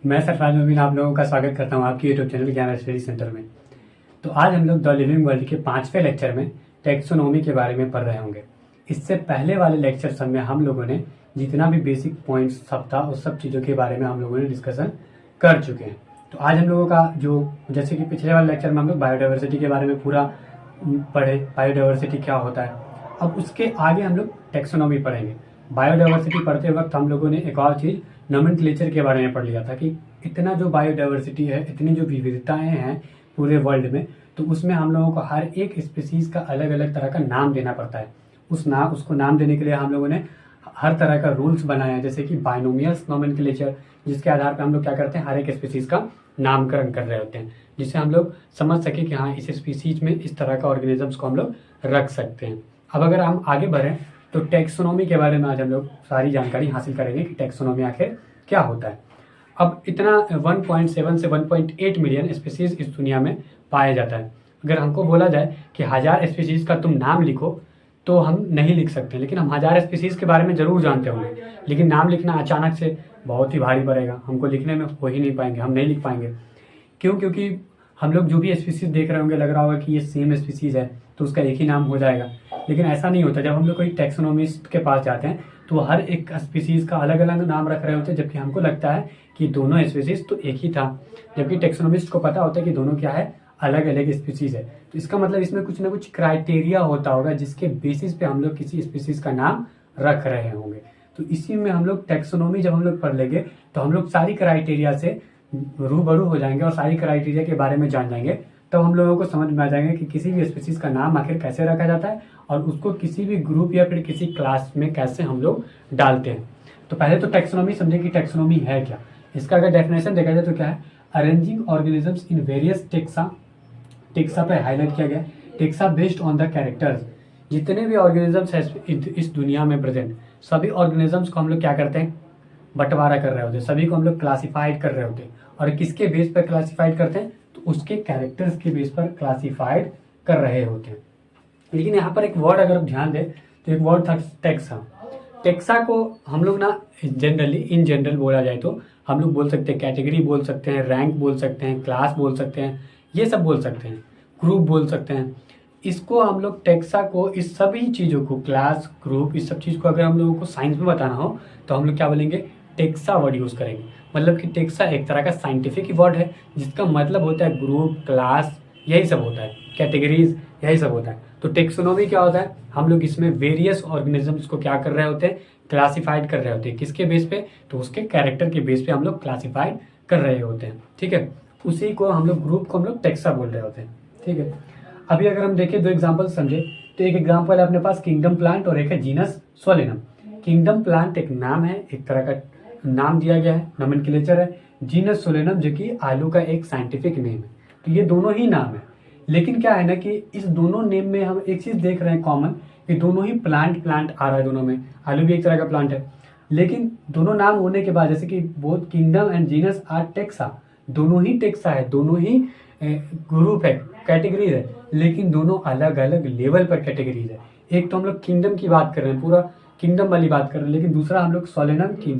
मैं सरफराज मोबिन आप लोगों का स्वागत करता हूं आपकी यूट्यूब चैनल ज्ञान स्टडी सेंटर में। तो आज हम लोग द लिविंग वर्ल्ड के 5वें लेक्चर में टेक्सोनोमी के बारे में पढ़ रहे होंगे। इससे पहले वाले लेक्चर सब में हम लोगों ने जितना भी बेसिक पॉइंट्स सब था उस सब चीज़ों के बारे में हम लोगों ने डिस्कशन कर चुके हैं। तो आज हम लोगों का जो जैसे कि पिछले वाले लेक्चर में हम लोग बायोडाइवर्सिटी के बारे में पूरा पढ़े, बायोडाइवर्सिटी क्या होता है। अब उसके आगे हम लोग टेक्सोनोमी पढ़ेंगे। बायोडाइवर्सिटी पढ़ते वक्त हम लोगों ने एक और चीज़ नोमेनक्लेचर के बारे में पढ़ लिया था कि इतना जो बायोडाइवर्सिटी है, इतनी जो विविधताएं हैं पूरे वर्ल्ड में, तो उसमें हम लोगों को हर एक स्पीसीज़ का अलग अलग तरह का नाम देना पड़ता है। उसको नाम देने के लिए हम लोगों ने हर तरह का रूल्स बनाया है, जैसे कि बाइनोमियल्स नोमेनक्लेचर, जिसके आधार पर हम लोग क्या करते हैं, हर एक स्पीसीज़ का नामकरण कर रहे होते हैं, जिससे हम लोग समझ सके कि हाँ इस स्पीसीज में इस तरह का ऑर्गेनिजम्स को हम लोग रख सकते हैं। अब अगर हम आगे बढ़ें तो टैक्सोनॉमी के बारे में आज हम लोग सारी जानकारी हासिल करेंगे कि टैक्सोनॉमी आखिर क्या होता है। अब इतना 1.7 से 1.8 मिलियन स्पीसीज इस दुनिया में पाया जाता है। अगर हमको बोला जाए कि 1000 स्पीसीज का तुम नाम लिखो तो हम नहीं लिख सकते, लेकिन हम 1000 स्पीसीज के बारे में ज़रूर जानते होंगे, लेकिन नाम लिखना अचानक से बहुत ही भारी पड़ेगा, हमको लिखने में हो ही नहीं पाएंगे, हम नहीं लिख पाएंगे। क्यों? क्योंकि हम लोग जो भी स्पीसीज देख रहे होंगे लग रहा होगा कि ये सेम स्पीसीज है तो उसका एक ही नाम हो जाएगा, लेकिन ऐसा नहीं होता। जब हम लोग कोई टैक्सोनॉमिस्ट के पास जाते हैं तो हर एक स्पीसीज का अलग अलग नाम रख रहे होते हैं, जबकि हमको लगता है कि दोनों स्पीसीज तो एक ही था, जबकि टैक्सोनॉमिस्ट को पता होता है कि दोनों क्या है, अलग अलग स्पीसीज है। तो इसका मतलब इसमें कुछ ना कुछ क्राइटेरिया होता होगा जिसके बेसिस पे हम लोग किसी स्पीसीज का नाम रख रहे होंगे। तो इसी में हम लोग टैक्सोनॉमी जब हम लोग पढ़ लेंगे तो हम लोग सारी क्राइटेरिया से रूबरू हो जाएंगे और सारी क्राइटेरिया के बारे में जान जाएंगे। तब हम लोगों को समझ में आ जाएंगे कि किसी भी स्पीसीज का नाम आखिर कैसे रखा जाता है और उसको किसी भी ग्रुप या फिर किसी क्लास में कैसे हम लोग डालते हैं। तो पहले तो टैक्सोनॉमी समझे कि टैक्सोनॉमी है क्या। इसका अगर डेफिनेशन देखा जाए तो क्या है, arranging organisms in various taxa, taxa पे हाईलाइट किया गया, taxa based on the characters. जितने भी ऑर्गेनिजम्स है इस दुनिया में प्रेजेंट, सभी ऑर्गेनिजम्स को हम लोग क्या करते हैं, बंटवारा कर रहे होते हैं, सभी को हम लोग क्लासिफाइड कर रहे होते हैं। और किसके बेस पर क्लासिफाइड करते हैं, तो उसके कैरेक्टर्स के बेस पर क्लासिफाइड कर रहे होते हैं। लेकिन यहाँ पर एक वर्ड अगर ध्यान दें तो एक वर्ड था टेक्सा। टेक्सा को हम लोग ना जनरली इन जनरल बोला जाए तो हम लोग बोल सकते हैं कैटेगरी बोल सकते हैं, रैंक बोल सकते हैं, क्लास बोल सकते हैं, ये सब बोल सकते हैं, ग्रुप बोल सकते हैं। इसको हम लोग टेक्सा को, इस सभी चीज़ों को, क्लास, ग्रुप, इस सब चीज़ को अगर हम लोगों को साइंस में बताना हो तो हम लोग क्या बोलेंगे, टेक्सा वर्ड यूज़ करेंगे। मतलब कि टेक्सा एक तरह का साइंटिफिक वर्ड है जिसका मतलब होता है ग्रुप, क्लास, यही सब होता है, कैटेगरीज, यही सब होता है। तो टेक्सोनॉमी क्या होता है, हम लोग इसमें वेरियस ऑर्गेनिजम्स को क्या कर रहे होते हैं, क्लासिफाइड कर रहे होते हैं। किसके बेस पे, तो उसके कैरेक्टर के बेस पे हम लोग क्लासिफाइड कर रहे होते हैं। ठीक है, उसी को हम लोग, ग्रुप को हम लोग टेक्सा बोल रहे होते हैं। ठीक है, अभी अगर हम देखें दो एग्जाम्पल समझे तो एक एग्जाम्पल है अपने पास किंगडम प्लांट और एक है जीनस सोलेनम। किंगडम प्लांट एक नाम है, एक तरह का नाम दिया गया है, नोमेनक्लेचर है। जीनस सोलेनम जो कि आलू का एक साइंटिफिक नेम है। तो ये दोनों ही नाम है, लेकिन क्या है ना कि इस दोनों नेम में हम एक चीज़ देख रहे हैं कॉमन, कि दोनों ही प्लांट आ रहा है दोनों में। आलू भी एक तरह का प्लांट है, लेकिन दोनों नाम होने के बाद, जैसे कि both kingdom and genus are taxa, दोनों ही टेक्सा है, दोनों ही ग्रुप है, कैटेगरीज है, लेकिन दोनों अलग अलग लेवल पर कैटेगरीज है। एक तो हम लोग किंगडम की बात कर रहे हैं, पूरा किंगडम वाली बात कर रहे हैं, लेकिन दूसरा हम लोग सोलेनम की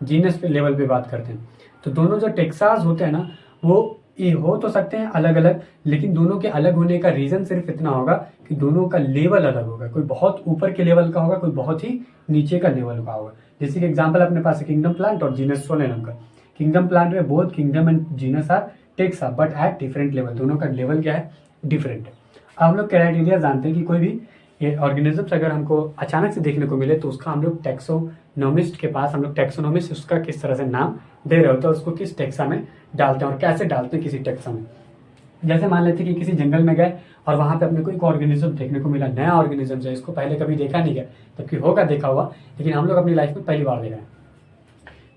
जीनस पे लेवल पे बात करते हैं। तो दोनों जो टेक्सास होते हैं ना, वो ये हो तो सकते हैं अलग अलग, लेकिन दोनों के अलग होने का रीज़न सिर्फ इतना होगा कि दोनों का लेवल अलग होगा। कोई बहुत ऊपर के लेवल का होगा, कोई बहुत ही नीचे का लेवल का होगा। जैसे कि एग्जांपल अपने पास है किंगडम प्लांट और जीनस सोलेनम का। किंगडम प्लांट में both kingdom and genus are taxa but at different level, दोनों का लेवल क्या है, डिफरेंट है। अब हम लोग क्राइटेरिया जानते हैं कि कोई भी ये ऑर्गेनिजम्स अगर हमको अचानक से देखने को मिले तो उसका हम लोग टैक्सोनॉमिस्ट के पास, हम लोग टैक्सोनॉमिस्ट उसका किस तरह से नाम दे रहे होते हैं, उसको किस टेक्सा में डालते हैं और कैसे डालते हैं किसी टेक्सा में। जैसे मान लेते हैं कि किसी जंगल में गए और वहाँ पे अपने को एक ऑर्गेनिज्म देखने को मिला, नया ऑर्गेनिज्म है, इसको पहले कभी देखा नहीं गया, जबकि होगा देखा हुआ, लेकिन हम लोग अपनी लाइफ में पहली बार देखा है।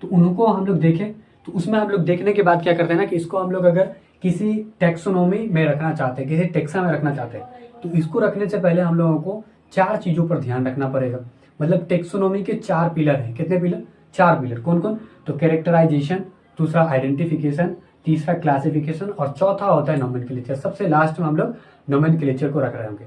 तो उनको हम लोग देखें तो उसमें हम लोग देखने के बाद क्या करते हैं ना कि इसको हम लोग अगर किसी टैक्सोनॉमी में रखना चाहते हैं, किसी टेक्सा में रखना चाहते हैं, तो इसको रखने से पहले हम लोगों को 4 चीज़ों पर ध्यान रखना पड़ेगा। मतलब टैक्सोनॉमी के 4 पिलर हैं। कितने पिलर? 4 पिलर। कौन कौन? तो कैरेक्टराइजेशन, दूसरा आइडेंटिफिकेशन, तीसरा क्लासिफिकेशन और चौथा होता है नोमेनक्लेचर। सबसे लास्ट में हम लोग नोमेनक्लेचर को रख रहे होंगे।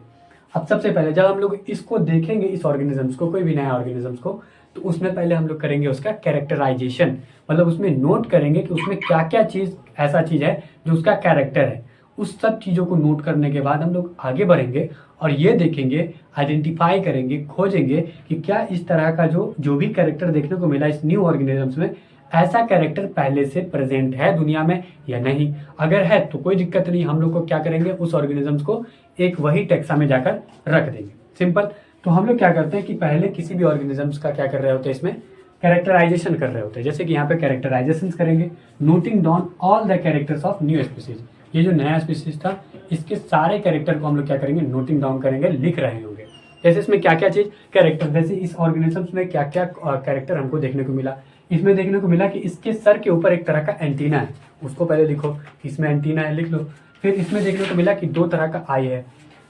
अब सबसे पहले जब हम लोग इसको देखेंगे, इस ऑर्गेनिजम्स को, कोई भी नया ऑर्गेनिजम्स को, तो उसमें पहले हम लोग करेंगे उसका कैरेक्टराइजेशन, मतलब उसमें नोट करेंगे कि उसमें क्या क्या चीज़ ऐसा चीज़ है जो उसका कैरेक्टर है। उस सब चीज़ों को नोट करने के बाद हम लोग आगे बढ़ेंगे और ये देखेंगे, आइडेंटिफाई करेंगे, खोजेंगे कि क्या इस तरह का जो भी कैरेक्टर देखने को मिला इस न्यू ऑर्गेनिजम्स में, ऐसा कैरेक्टर पहले से प्रेजेंट है दुनिया में या नहीं। अगर है तो कोई दिक्कत नहीं, हम लोग को क्या करेंगे, उस ऑर्गेनिजम्स को एक वही टेक्सा में जाकर रख देंगे। सिंपल। तो हम लोग क्या करते हैं कि पहले किसी भी ऑर्गेनिजम्स का क्या कर रहे होते हैं, इसमें कैरेक्टराइजेशन कर रहे होते हैं। जैसे कि यहाँ पे कैरेक्टराइजेशन करेंगे, noting down all the characters of new species. ये जो नया स्पीसीज था इसके सारे कैरेक्टर को हम लोग क्या करेंगे, नोटिंग डाउन करेंगे, लिख रहे होंगे। जैसे इसमें क्या क्या चीज़ कैरेक्टर, जैसे इस ऑर्गेनिजम्स में क्या क्या कैरेक्टर हमको देखने को मिला। इसमें देखने को मिला कि इसके सर के ऊपर एक तरह का एंटीना है, उसको पहले लिखो, इसमें एंटीना है, लिख लो। फिर इसमें देखने को मिला कि दो तरह का आई है,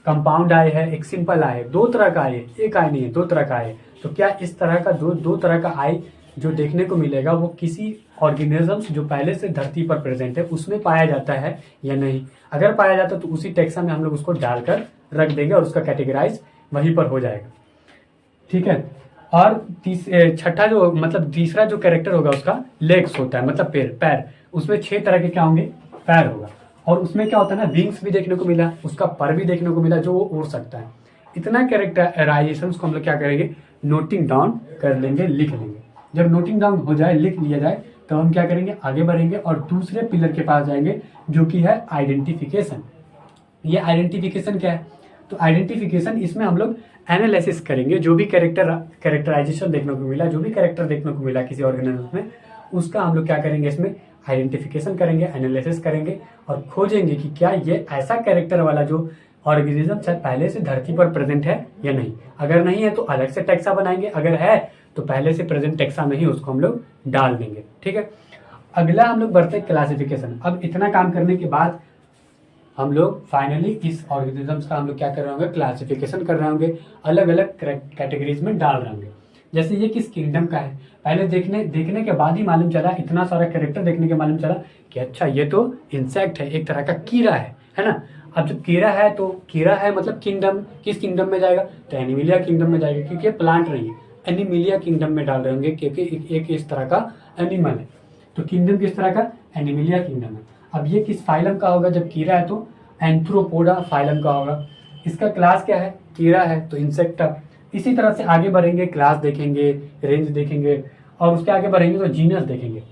कंपाउंड आई है, एक सिंपल आई है। दो तरह का आई है, एक आई नहीं है, दो तरह का आई है। तो क्या इस तरह का दो तरह का आई जो देखने को मिलेगा वो किसी ऑर्गेनिजम्स जो पहले से धरती पर प्रेजेंट है उसमें पाया जाता है या नहीं। अगर पाया जाता तो उसी टेक्सा में हम लोग उसको डालकर रख देंगे और उसका कैटेगराइज वहीं पर हो जाएगा। ठीक है। और छठा जो मतलब तीसरा जो कैरेक्टर होगा उसका लेग्स होता है, मतलब पैर। उसमें 6 तरह के क्या होंगे, पैर होगा। और उसमें क्या होता है ना, विंग्स भी देखने को मिला, उसका पर भी देखने को मिला जो वो उड़ सकता है। इतना कैरेक्टराइजेशन को हम लोग क्या करेंगे, नोटिंग डाउन कर लेंगे, लिख लेंगे। जब नोटिंग डाउन हो जाए, लिख लिया जाए, तो हम क्या करेंगे, आगे बढ़ेंगे और दूसरे पिलर के पास जाएंगे जो कि है आइडेंटिफिकेशन। ये आइडेंटिफिकेशन क्या है, तो आइडेंटिफिकेशन इसमें हम लोग एनालिसिस करेंगे, जो भी कैरेक्टराइजेशन देखने को मिला, जो भी कैरेक्टर देखने को मिला किसी ऑर्गेनिज्म में, उसका हम लोग क्या करेंगे, इसमें आइडेंटिफिकेशन करेंगे, एनालिसिस करेंगे और खोजेंगे कि क्या ये ऐसा कैरेक्टर वाला जो ऑर्गेनिज्म शायद पहले से धरती पर प्रेजेंट है या नहीं। अगर नहीं है तो अलग से टेक्सा बनाएंगे, अगर है तो पहले से प्रेजेंट टेक्सा में ही उसको हम लोग डाल देंगे। ठीक है। अगला हम लोग बढ़ते हैं क्लासिफिकेशन। अब इतना काम करने के बाद हम लोग फाइनली इस ऑर्गेनिजम्स का हम लोग क्या कर रहे होंगे, क्लासिफिकेशन कर रहे होंगे, अलग अलग कैटेगरीज में डाल रहे होंगे। जैसे ये किस किंगडम का है, पहले देखने के बाद ही मालूम चला, इतना सारा कैरेक्टर देखने के मालूम चला कि अच्छा ये तो इंसेक्ट है, एक तरह का कीड़ा है ना। अब जब कीड़ा है तो कीड़ा है मतलब किंगडम, किस किंगडम में जाएगा, तो एनिमिलिया किंगडम में जाएगा, क्योंकि ये प्लांट नहीं है, एनिमिलिया किंगडम में डाल रहे होंगे क्योंकि एक इस तरह का एनिमल है। तो किंगडम किस तरह का, एनिमिलिया किंगडम है। अब ये किस फाइलम का होगा, जब कीड़ा है तो एंथ्रोपोडा फाइलम का होगा। इसका क्लास क्या है, कीड़ा है तो इंसेक्टा। इसी तरह से आगे बढ़ेंगे, क्लास देखेंगे, रेंज देखेंगे और उसके आगे बढ़ेंगे तो जीनस देखेंगे।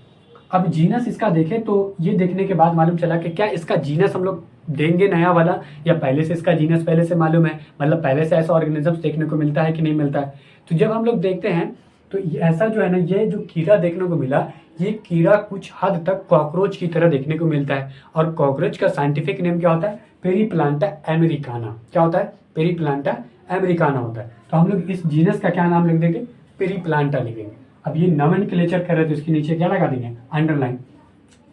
अब जीनस इसका देखें तो ये देखने के बाद मालूम चला कि क्या इसका जीनस हम लोग देंगे नया वाला, या पहले से इसका जीनस पहले से मालूम है, मतलब पहले से ऐसा ऑर्गेनिजम्स देखने को मिलता है कि नहीं मिलता है। तो जब हम लोग देखते हैं तो ऐसा जो है ना, ये जो कीड़ा देखने को मिला, ये कीड़ा कुछ हद तक कॉकरोच की तरह देखने को मिलता है। और कॉकरोच का साइंटिफिक नेम क्या होता है, पेरीप्लांटा अमेरिकाना। क्या होता है, पेरीप्लांटा अमेरिकाना होता है। तो हम लोग इस जीनस का क्या नाम लिख देंगे, पेरीप्लांटा लिखेंगे। अब ये नोमेनक्लेचर कर रहे हैं तो इसके नीचे क्या लगा देंगे, अंडरलाइन।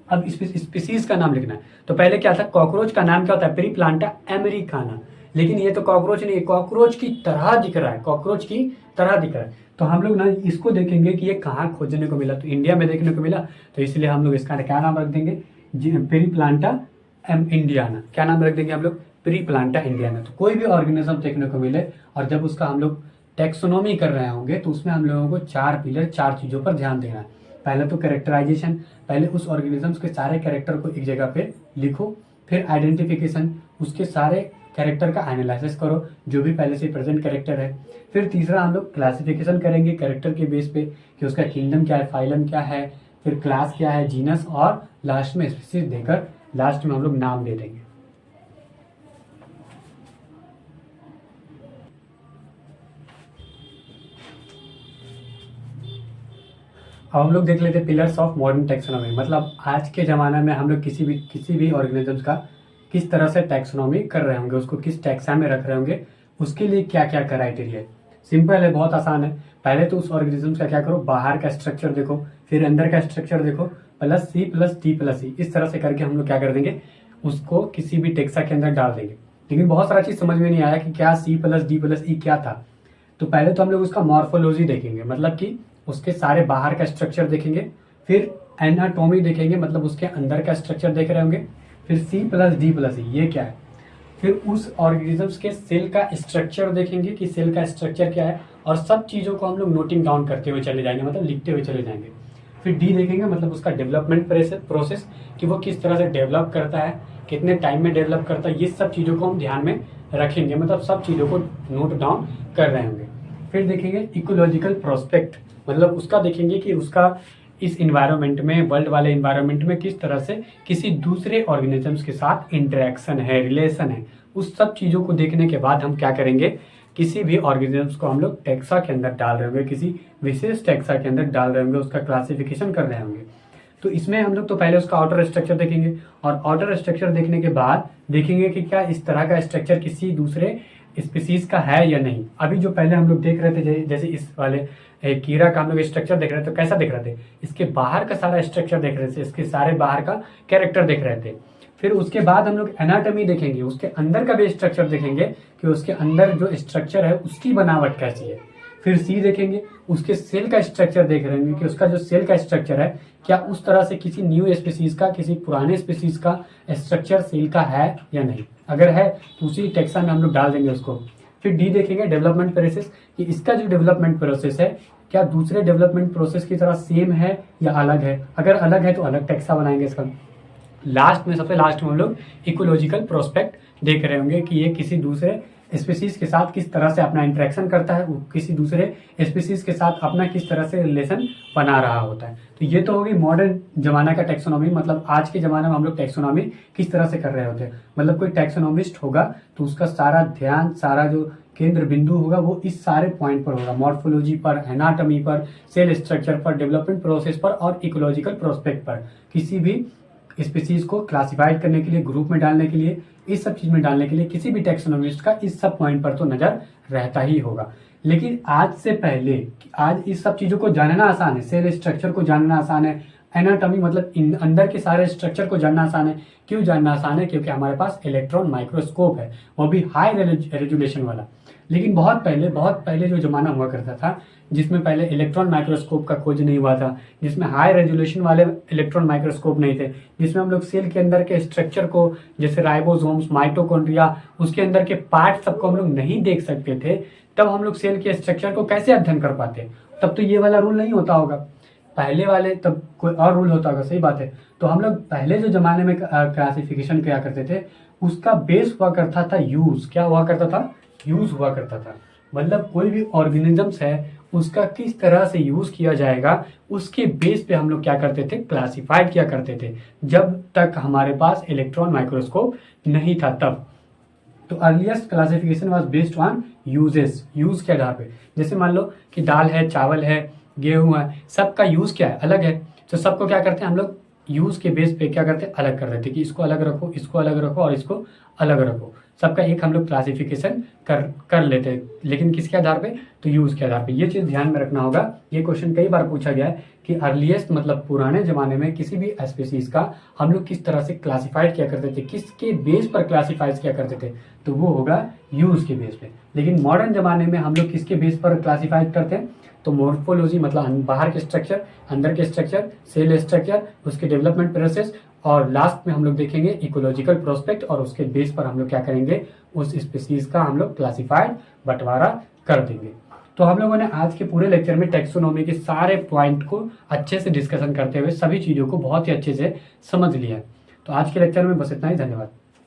अब स्पीसीज का नाम लिखना है, तो पहले क्या था, कॉकरोच का नाम क्या होता है, पेरीप्लांटा अमेरिकाना। लेकिन ये तो कॉकरोच नहीं है, कॉकरोच की तरह दिख रहा है, कॉकरोच की तरह दिख रहा है। तो हम लोग ना इसको देखेंगे कि ये कहाँ खोजने को मिला, तो इंडिया में देखने को मिला, तो इसलिए हम लोग इसका क्या नाम रख देंगे, पेरीप्लांटा इंडियाना। क्या नाम रख देंगे हम लोग, पेरीप्लांटा इंडियाना। तो कोई भी ऑर्गेनिज्म देखने को मिले और जब उसका हम लोग टेक्सोनोमी कर रहे होंगे तो उसमें हम लोगों को 4 पिलर, 4 चीज़ों पर ध्यान देना है। पहले तो कैरेक्टराइजेशन, पहले उस ऑर्गेनिजम्स के सारे कैरेक्टर को एक जगह पे लिखो। फिर आइडेंटिफिकेशन, उसके सारे कैरेक्टर का एनालिसिस करो जो भी पहले से प्रेजेंट कैरेक्टर है। फिर तीसरा हम लोग क्लासिफिकेशन करेंगे कैरेक्टर के बेस पे कि उसका किंगडम क्या है, फाइलम क्या है, फिर क्लास क्या है, जीनस, और लास्ट में स्पीसीज देकर लास्ट में हम लोग नाम दे देंगे। अब हम लोग देख लेते हैं पिलर्स ऑफ मॉडर्न टैक्सोनॉमी। मतलब आज के ज़माने में हम लोग किसी भी ऑर्गेनिजम्स का किस तरह से टैक्सोनॉमी कर रहे होंगे, उसको किस टैक्सा में रख रहे होंगे, उसके लिए क्या क्या क्राइटेरिया है। सिंपल है, बहुत आसान है। पहले तो उस ऑर्गेनिजम्स का क्या करो, बाहर का स्ट्रक्चर देखो, फिर अंदर का स्ट्रक्चर देखो, +C+D+E, इस तरह से करके हम लोग क्या कर देंगे, उसको किसी भी टैक्सा के अंदर डाल देंगे। लेकिन बहुत सारा चीज़ समझ में नहीं आया कि क्या C+D+E क्या था। तो पहले तो हम लोग उसका मॉर्फोलॉजी देखेंगे, मतलब कि उसके सारे बाहर का स्ट्रक्चर देखेंगे। फिर एनाटॉमी देखेंगे, मतलब उसके अंदर का स्ट्रक्चर देख रहे होंगे। फिर C+D+E ये क्या है। फिर उस ऑर्गेनिजम्स के सेल का स्ट्रक्चर देखेंगे कि सेल का स्ट्रक्चर क्या है, और सब चीज़ों को हम लोग नोटिंग डाउन करते हुए चले जाएंगे, मतलब लिखते हुए चले जाएंगे। फिर डी देखेंगे, मतलब उसका डेवलपमेंट प्रोसेस कि वो किस तरह से डेवलप करता है, कितने टाइम में डेवलप करता है, ये सब चीज़ों को हम ध्यान में रखेंगे, मतलब सब चीज़ों को नोट डाउन कर रहे होंगे। फिर देखेंगे इकोलॉजिकल प्रोस्पेक्ट, मतलब उसका देखेंगे कि उसका इस इन्वायरमेंट में, वर्ल्ड वाले इन्वायरमेंट में किस तरह से किसी दूसरे ऑर्गेनिजम्स के साथ इंटरेक्शन है, रिलेशन है। उस सब चीज़ों को देखने के बाद हम क्या करेंगे, किसी भी ऑर्गेनिजम्स को हम लोग टेक्सा के अंदर डाल रहे होंगे, किसी विशेष टेक्सा के अंदर डाल रहे होंगे, उसका क्लासिफिकेशन कर रहे होंगे। तो इसमें हम लोग तो पहले उसका आउटर स्ट्रक्चर देखेंगे, और आउटर स्ट्रक्चर देखने के बाद देखेंगे कि क्या इस तरह का स्ट्रक्चर किसी दूसरे स्पीसीज का है या नहीं। अभी जो पहले हम लोग देख रहे थे, जैसे इस वाले कीड़ा का हम लोग स्ट्रक्चर देख रहे थे, तो कैसा देख रहे थे, इसके बाहर का सारा स्ट्रक्चर देख रहे थे, इसके सारे बाहर का कैरेक्टर देख रहे थे। फिर उसके बाद हम लोग एनाटॉमी देखेंगे, उसके अंदर का भी स्ट्रक्चर देखेंगे कि उसके अंदर जो स्ट्रक्चर है उसकी बनावट कैसी है। फिर सी देखेंगे, उसके सेल का स्ट्रक्चर देख रहे हैं कि उसका जो सेल का स्ट्रक्चर है क्या उस तरह से किसी न्यू स्पीसीज का, किसी पुराने स्पीसीज का स्ट्रक्चर सेल का है या नहीं। अगर है तो उसी टेक्सा में हम लोग डाल देंगे उसको। फिर डी देखेंगे डेवलपमेंट प्रोसेस, कि इसका जो डेवलपमेंट प्रोसेस है क्या दूसरे डेवलपमेंट प्रोसेस की तरह सेम है या अलग है। अगर अलग है तो अलग टेक्सा बनाएंगे इसका। लास्ट में, सबसे लास्ट में हम लोग इकोलॉजिकल प्रोस्पेक्ट देख रहे होंगे कि ये किसी दूसरे स्पीसीज के साथ किस तरह से अपना इंटरेक्शन करता है, किसी दूसरे स्पीसीज के साथ अपना किस तरह से रिलेशन बना रहा होता है। तो ये तो होगी मॉडर्न जमाना का टैक्सोनॉमी, मतलब आज के ज़माने में हम लोग टैक्सोनॉमी किस तरह से कर रहे होते हैं। मतलब कोई टैक्सोनॉमिस्ट होगा तो उसका सारा ध्यान, सारा जो केंद्र बिंदु होगा वो इस सारे पॉइंट पर होगा, मॉर्फोलॉजी पर, एनाटॉमी पर, सेल स्ट्रक्चर पर, डेवलपमेंट प्रोसेस पर और इकोलॉजिकल प्रोस्पेक्ट पर। किसी भी स्पीसीज को क्लासिफाइड करने के लिए, ग्रुप में डालने के लिए, इस सब चीज में डालने के लिए किसी भी टैक्सोनॉमिस्ट का इस सब पॉइंट पर तो नजर रहता ही होगा। लेकिन आज से पहले, आज इस सब चीजों को जानना आसान है, सेल स्ट्रक्चर को जानना आसान है, एनाटॉमी मतलब अंदर के सारे स्ट्रक्चर को जानना आसान है। क्यों जानना आसान है? क्योंकि हमारे पास इलेक्ट्रॉन माइक्रोस्कोप है, वो भी हाई रेजोल्यूशन वाला। लेकिन बहुत पहले जो जमाना हुआ करता था, जिसमें पहले इलेक्ट्रॉन माइक्रोस्कोप का खोज नहीं हुआ था, जिसमें हाई रेजोल्यूशन वाले इलेक्ट्रॉन माइक्रोस्कोप नहीं थे, जिसमें हम लोग सेल के अंदर के स्ट्रक्चर को, जैसे राइबोसोम्स, माइटोकॉन्ड्रिया, उसके अंदर के पार्ट सबको हम लोग नहीं देख सकते थे, तब हम लोग सेल के स्ट्रक्चर को कैसे अध्ययन कर पाते? तब तो ये वाला रूल नहीं होता होगा, पहले वाले तब कोई और रूल होता होगा। सही बात है। तो हम लोग पहले जो जमाने में क्लासिफिकेशन किया करते थे, उसका बेस हुआ करता था यूज। क्या हुआ करता था? यूज हुआ करता था। मतलब कोई भी ऑर्गेनिजम्स है उसका किस तरह से यूज किया जाएगा, उसके बेस पे हम लोग क्या करते थे? क्लासिफाइड किया करते थे, जब तक हमारे पास इलेक्ट्रॉन माइक्रोस्कोप नहीं था तब। तो earliest classification was based on uses, use के आधार पे। जैसे मान लो कि दाल है, चावल है, गेहूं है, सबका यूज क्या है? अलग है। तो सबको क्या करते हैं हम लोग? यूज के बेस पे क्या करते हैं? अलग कर देते कि इसको अलग रखो, इसको अलग रखो और इसको अलग रखो। सबका एक हम लोग क्लासिफिकेशन कर लेते हैं, लेकिन किसके आधार पे? तो यूज के आधार पे। ये चीज ध्यान में रखना होगा। ये क्वेश्चन कई बार पूछा गया है कि अर्लीस्ट मतलब पुराने जमाने में किसी भी स्पीसीज का हम लोग किस तरह से क्लासिफाइड किया करते थे, किसके बेस पर क्लासिफाइड किया करते थे? तो वो होगा यूज के बेस पे। लेकिन मॉडर्न जमाने में हम लोग किसके बेस पर क्लासिफाइड करते हैं? तो मॉर्फोलॉजी मतलब बाहर के स्ट्रक्चर, अंदर के स्ट्रक्चर, सेल स्ट्रक्चर, उसके डेवलपमेंट प्रोसेस, और लास्ट में हम लोग देखेंगे इकोलॉजिकल प्रोस्पेक्ट, और उसके बेस पर हम लोग क्या करेंगे? उस स्पीसीज का हम लोग क्लासिफाइड बंटवारा कर देंगे। तो हम लोगों ने आज के पूरे लेक्चर में टैक्सोनॉमी के सारे पॉइंट को अच्छे से डिस्कशन करते हुए सभी चीज़ों को बहुत ही अच्छे से समझ लिया है। तो आज के लेक्चर में बस इतना ही। धन्यवाद।